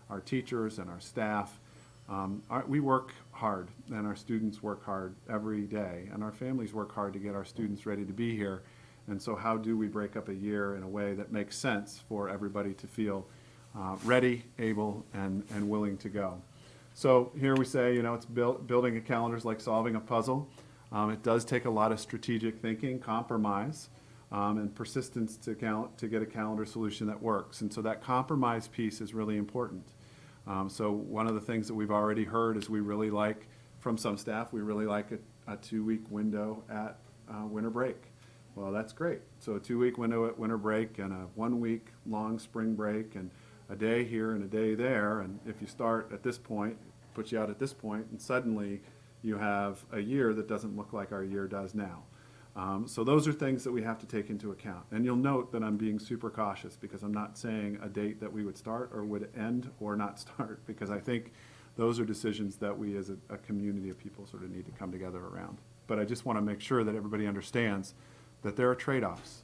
our teachers and our staff. We work hard, and our students work hard every day, and our families work hard to get our students ready to be here. And so how do we break up a year in a way that makes sense for everybody to feel ready, able, and willing to go? So here we say, it's building a calendar is like solving a puzzle. It does take a lot of strategic thinking, compromise, and persistence to get a calendar solution that works. And so that compromise piece is really important. So one of the things that we've already heard is from some staff, we really like a 2-week window at winter break. Well, that's great. So a 2-week window at winter break and a 1-week long spring break and a day here and a day there. And if you start at this point, puts you out at this point, and suddenly you have a year that doesn't look like our year does now. So those are things that we have to take into account. And you'll note that I'm being super cautious because I'm not saying a date that we would start or would end or not start, because I think those are decisions that we as a community of people sort of need to come together around. But I just want to make sure that everybody understands that there are trade-offs.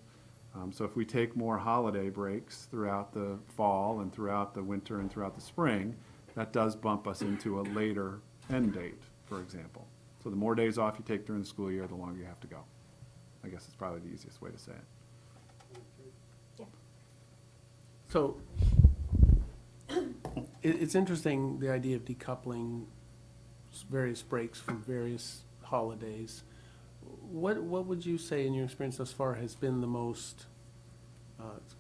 So if we take more holiday breaks throughout the fall and throughout the winter and throughout the spring, that does bump us into a later end date, for example. So the more days off you take during the school year, the longer you have to go. I guess it's probably the easiest way to say it. Yeah. So it's interesting, the idea of decoupling various breaks from various holidays. What would you say in your experience thus far has been the most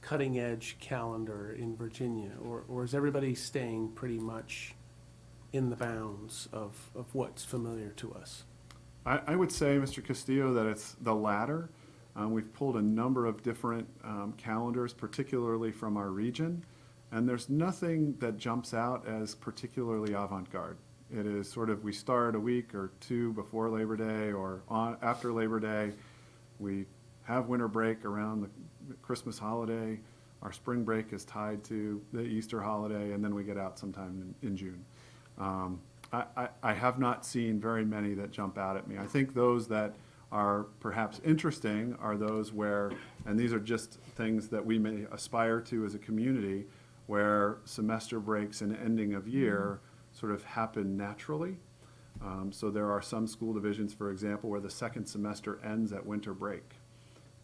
cutting edge calendar in Virginia? Or is everybody staying pretty much in the bounds of what's familiar to us? I would say, Mr. Castillo, that it's the latter. We've pulled a number of different calendars, particularly from our region, and there's nothing that jumps out as particularly avant-garde. It is sort of, we start a week or two before Labor Day or after Labor Day. We have winter break around the Christmas holiday. Our spring break is tied to the Easter holiday, and then we get out sometime in June. I have not seen very many that jump out at me. I think those that are perhaps interesting are those where, and these are just things that we may aspire to as a community, where semester breaks and ending of year sort of happen naturally. So there are some school divisions, for example, where the second semester ends at winter break.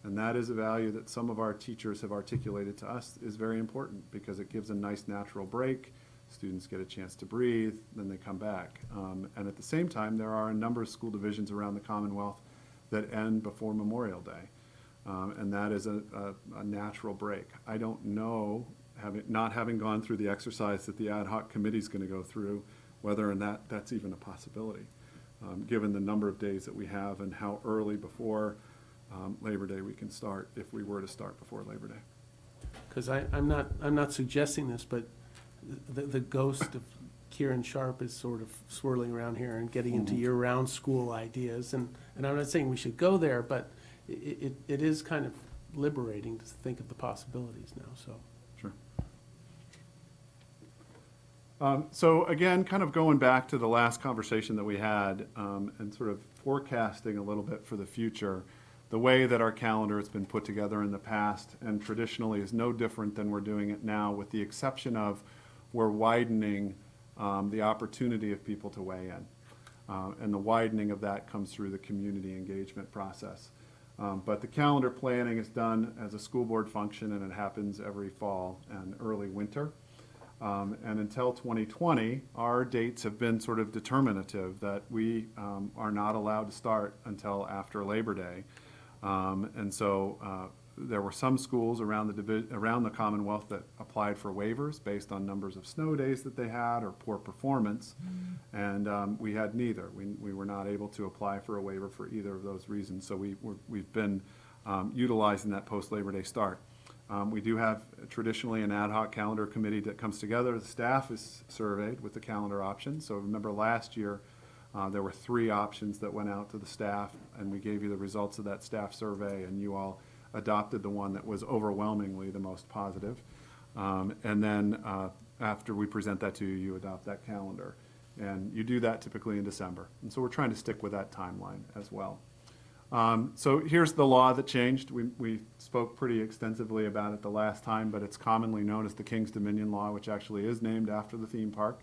And that is a value that some of our teachers have articulated to us is very important, because it gives a nice natural break. Students get a chance to breathe, then they come back. And at the same time, there are a number of school divisions around the Commonwealth that end before Memorial Day. And that is a natural break. I don't know, not having gone through the exercise that the ad hoc committee is going to go through, whether or not that's even a possibility, given the number of days that we have and how early before Labor Day we can start, if we were to start before Labor Day. Because I'm not suggesting this, but the ghost of Kieran Sharp is sort of swirling around here and getting into year-round school ideas. And I'm not saying we should go there, but it is kind of liberating to think of the possibilities now. So Sure. So again, kind of going back to the last conversation that we had, and sort of forecasting a little bit for the future, the way that our calendar has been put together in the past and traditionally is no different than we're doing it now, with the exception of we're widening the opportunity of people to weigh in. And the widening of that comes through the community engagement process. But the calendar planning is done as a school board function, and it happens every fall and early winter. And until 2020, our dates have been sort of determinative, that we are not allowed to start until after Labor Day. And so there were some schools around the Commonwealth that applied for waivers based on numbers of snow days that they had or poor performance. And we had neither. We were not able to apply for a waiver for either of those reasons. So we've been utilizing that post-Labor Day start. We do have traditionally an ad hoc calendar committee that comes together. The staff is surveyed with the calendar options. So remember last year, there were 3 options that went out to the staff, and we gave you the results of that staff survey, and you all adopted the one that was overwhelmingly the most positive. And then after we present that to you, you adopt that calendar. And you do that typically in December. And so we're trying to stick with that timeline as well. So here's the law that changed. We spoke pretty extensively about it the last time, but it's commonly known as the King's Dominion Law, which actually is named after the theme park.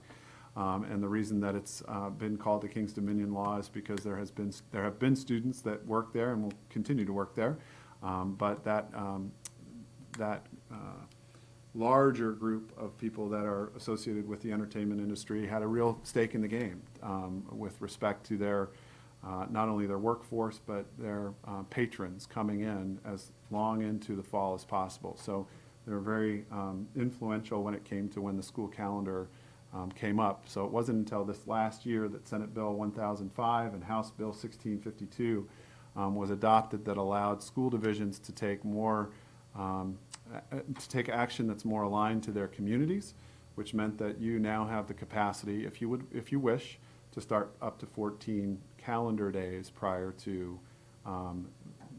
And the reason that it's been called the King's Dominion Law is because there have been students that work there and will continue to work there. But that larger group of people that are associated with the entertainment industry had a real stake in the game with respect to their not only their workforce, but their patrons coming in as long into the fall as possible. So they were very influential when it came to when the school calendar came up. So it wasn't until this last year that Senate Bill 1005 and House Bill 1652 was adopted that allowed school divisions to take action that's more aligned to their communities, which meant that you now have the capacity, if you wish, to start up to 14 calendar days prior to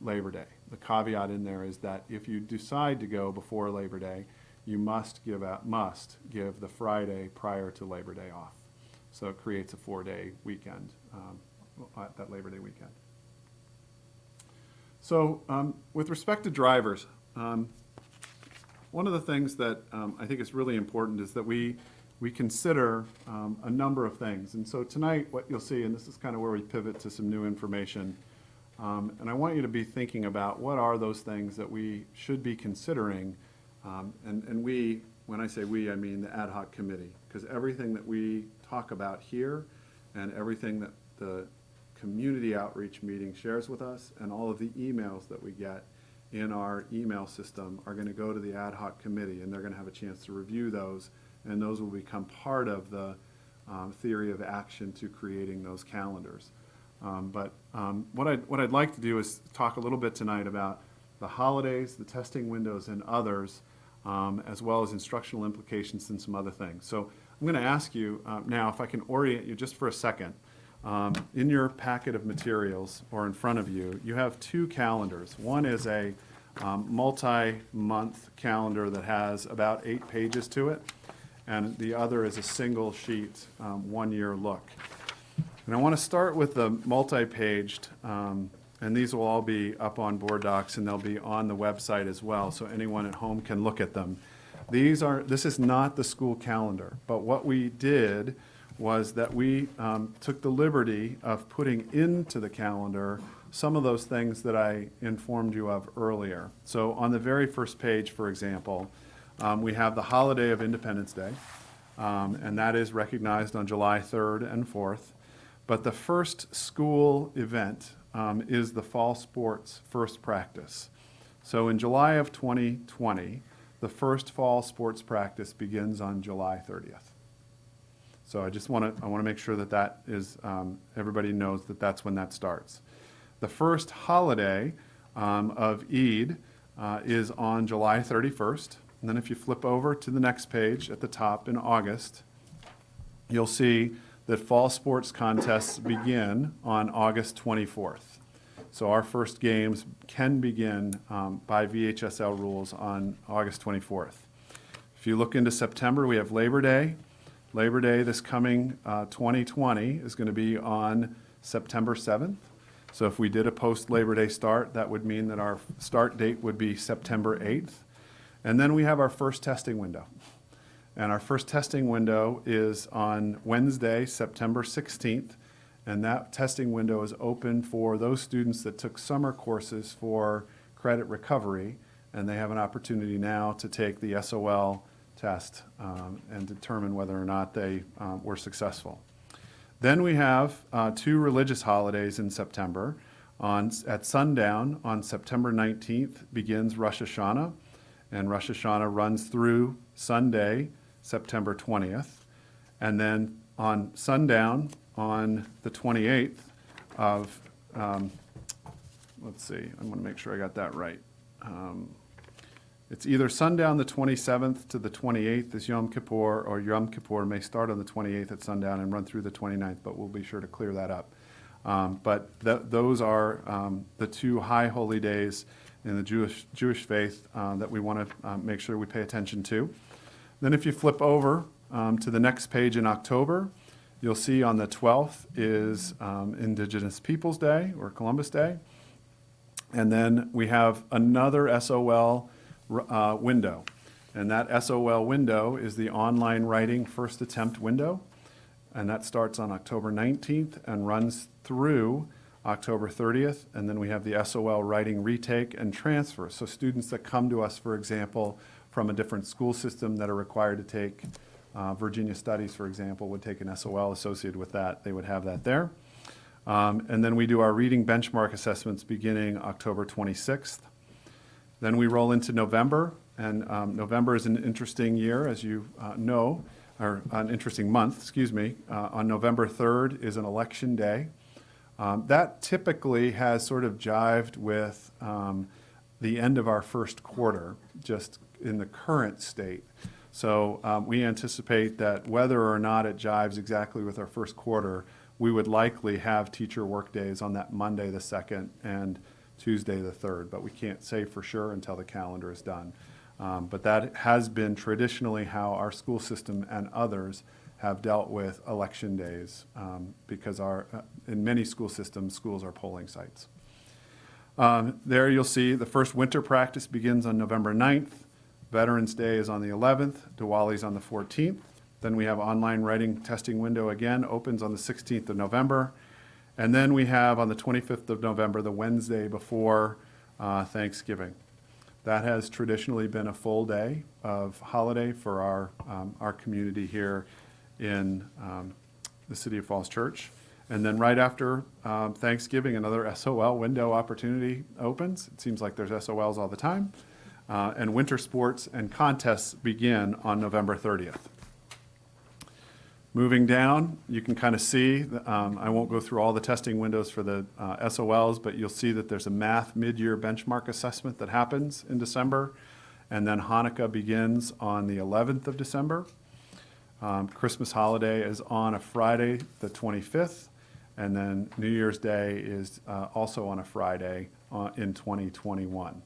Labor Day. The caveat in there is that if you decide to go before Labor Day, you must give the Friday prior to Labor Day off. So it creates a 4-day weekend, that Labor Day weekend. So with respect to drivers, one of the things that I think is really important is that we consider a number of things. And so tonight, what you'll see, and this is kind of where we pivot to some new information, and I want you to be thinking about what are those things that we should be considering. And we, when I say we, I mean the ad hoc committee, because everything that we talk about here and everything that the community outreach meeting shares with us and all of the emails that we get in our email system are going to go to the ad hoc committee, and they're going to have a chance to review those, and those will become part of the theory of action to creating those calendars. But what I'd like to do is talk a little bit tonight about the holidays, the testing windows, and others, as well as instructional implications and some other things. So I'm going to ask you now if I can orient you just for a second. In your packet of materials or in front of you, you have two calendars. One is a multi-month calendar that has about 8 pages to it, and the other is a single sheet, 1-year look. And I want to start with the multi-paged, and these will all be up on Board Docs, and they'll be on the website as well, so anyone at home can look at them. This is not the school calendar, but what we did was that we took the liberty of putting into the calendar some of those things that I informed you of earlier. So on the very first page, for example, we have the holiday of Independence Day, and that is recognized on July 3rd and 4th. But the first school event is the fall sports first practice. So in July of 2020, the first fall sports practice begins on July 30th. So I want to make sure that is, everybody knows that that's when that starts. The first holiday of Eid is on July 31st. And then if you flip over to the next page at the top in August, you'll see that fall sports contests begin on August 24th. So our first games can begin by VHSL rules on August 24th. If you look into September, we have Labor Day. Labor Day this coming 2020 is going to be on September 7th. So if we did a post-Labor Day start, that would mean that our start date would be September 8th. And then we have our first testing window. And our first testing window is on Wednesday, September 16th. And that testing window is open for those students that took summer courses for credit recovery. And they have an opportunity now to take the SOL test and determine whether or not they were successful. Then we have 2 religious holidays in September. At sundown on September 19th begins Rosh Hashanah, and Rosh Hashanah runs through Sunday, September 20th. And then on sundown on the 28th of, let's see, I want to make sure I got that right. It's either sundown the 27th to the 28th is Yom Kippur, or Yom Kippur may start on the 28th at sundown and run through the 29th, but we'll be sure to clear that up. But those are the 2 high holy days in the Jewish faith that we want to make sure we pay attention to. Then if you flip over to the next page in October, you'll see on the 12th is Indigenous Peoples Day or Columbus Day. And then we have another SOL window. And that SOL window is the online writing first attempt window. And that starts on October 19th and runs through October 30th. And then we have the SOL writing retake and transfer. So students that come to us, for example, from a different school system that are required to take Virginia Studies, for example, would take an SOL associated with that. They would have that there. And then we do our reading benchmark assessments beginning October 26th. Then we roll into November, and November is an interesting year, as you know, or an interesting month, excuse me. On November 3rd is an election day. That typically has sort of jived with the end of our first quarter, just in the current state. So we anticipate that whether or not it jives exactly with our first quarter, we would likely have teacher work days on that Monday the 2nd and Tuesday the 3rd, but we can't say for sure until the calendar is done. But that has been traditionally how our school system and others have dealt with election days, because in many school systems, schools are polling sites. There you'll see the first winter practice begins on November 9th. Veterans Day is on the 11th. Diwali's on the 14th. Then we have online writing testing window again, opens on the 16th of November. And then we have on the 25th of November, the Wednesday before Thanksgiving. That has traditionally been a full day of holiday for our community here in the City of Falls Church. And then right after Thanksgiving, another SOL window opportunity opens. It seems like there's SOLs all the time. And winter sports and contests begin on November 30th. Moving down, you can kind of see, I won't go through all the testing windows for the SOLs, but you'll see that there's a math mid-year benchmark assessment that happens in December. And then Hanukkah begins on the 11th of December. Christmas holiday is on a Friday, the 25th. And then New Year's Day is also on a Friday in 2021.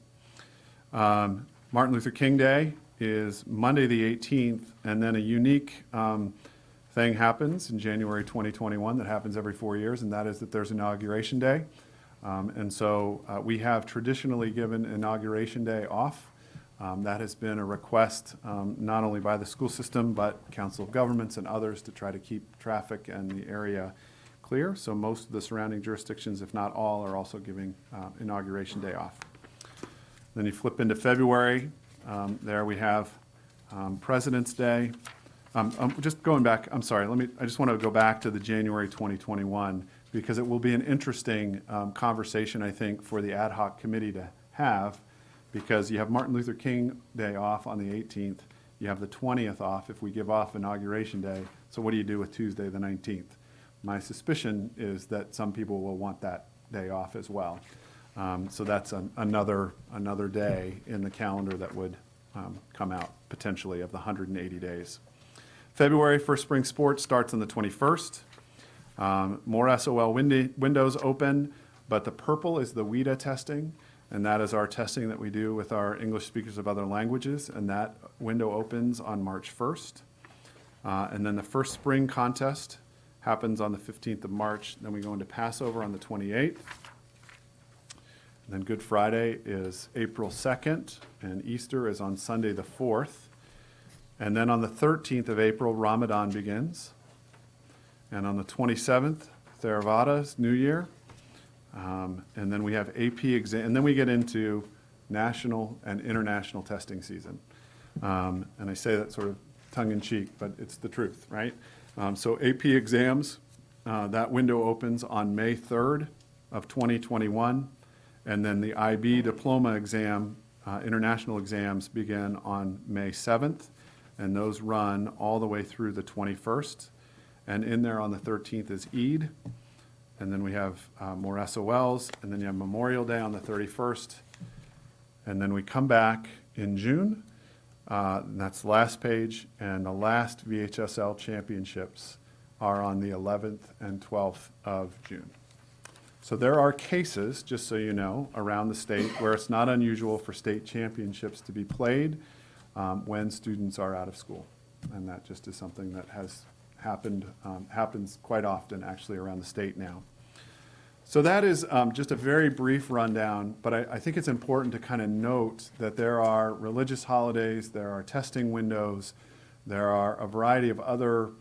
Martin Luther King Day is Monday the 18th, and then a unique thing happens in January 2021 that happens every 4 years, and that is that there's Inauguration Day. And so we have traditionally given Inauguration Day off. That has been a request not only by the school system, but Council of Governments and others to try to keep traffic and the area clear. So most of the surrounding jurisdictions, if not all, are also giving Inauguration Day off. Then you flip into February. There we have President's Day. Just going back, I'm sorry, I just want to go back to the January 2021, because it will be an interesting conversation, I think, for the ad hoc committee to have, because you have Martin Luther King Day off on the 18th. You have the 20th off if we give off Inauguration Day. So what do you do with Tuesday the 19th? My suspicion is that some people will want that day off as well. So that's another day in the calendar that would come out potentially of the 180 days. February, first spring sports starts on the 21st. More SOL windows open, but the purple is the WIDA testing, and that is our testing that we do with our English speakers of other languages, and that window opens on March 1st. And then the first spring contest happens on the 15th of March. Then we go into Passover on the 28th. And then Good Friday is April 2nd, and Easter is on Sunday the 4th. And then on the 13th of April, Ramadan begins. And on the 27th, Theravada's New Year. And then we have AP exam, and then we get into national and international testing season. And I say that sort of tongue-in-cheek, but it's the truth, right? So AP exams, that window opens on May 3rd of 2021. And then the IB diploma exam, international exams begin on May 7th. And those run all the way through the 21st. And in there on the 13th is Eid. And then we have more SOLs. And then you have Memorial Day on the 31st. And then we come back in June. And that's the last page. And the last VHSL championships are on the 11th and 12th of June. So there are cases, just so you know, around the state where it's not unusual for state championships to be played when students are out of school. And that just is something that has happened, happens quite often actually around the state now. So that is just a very brief rundown, but I think it's important to kind of note that there are religious holidays, there are testing windows, there are a variety of other